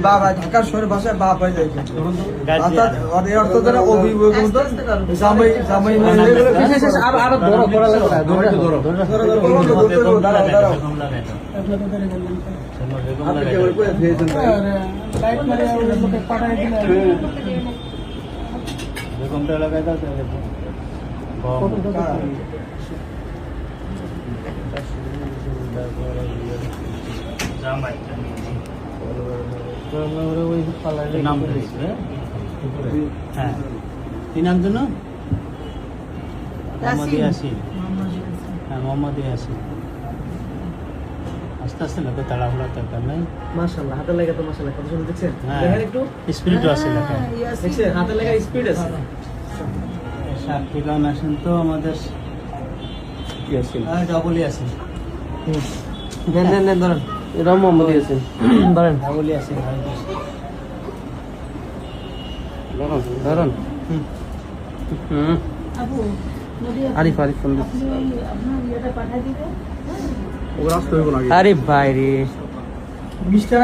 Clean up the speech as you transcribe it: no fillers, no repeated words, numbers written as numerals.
বাবা ঢাকার শহরের ভাষায় বাপ হয়ে যায় অর্থাৎ এর অর্থ দ্বারা অভিভাবক জামাই জামাই আরো বড় করা লাগবে বেগমটা লাগাই দাও তাহলে হ্যাঁ কি নাম জন্য মোহাম্মদ ইয়াসিন হ্যাঁ মোহাম্মদ ইয়াসিন আস্তে আস্তে না তো তাড়াহুড়া দরকার নাই মাশাআল্লাহ হাতে লাগা তো মাশাআল্লাহ কত সুন্দর দেখছেন হ্যাঁ দেখেন একটু স্পিরিট আছে লেখা দেখছেন হাতে লাগা স্পিড আছে সাত ঠিকানা আসেন তো আমাদের ইয়াসিন ডবল ইয়াসিন দেন দেন দেন ধরেন এটা মোহাম্মদ ইয়াসিন ধরেন ডবল ইয়াসিন ধরেন আরিফ আরিফ ফোন আরে ভাই রে মিস্টার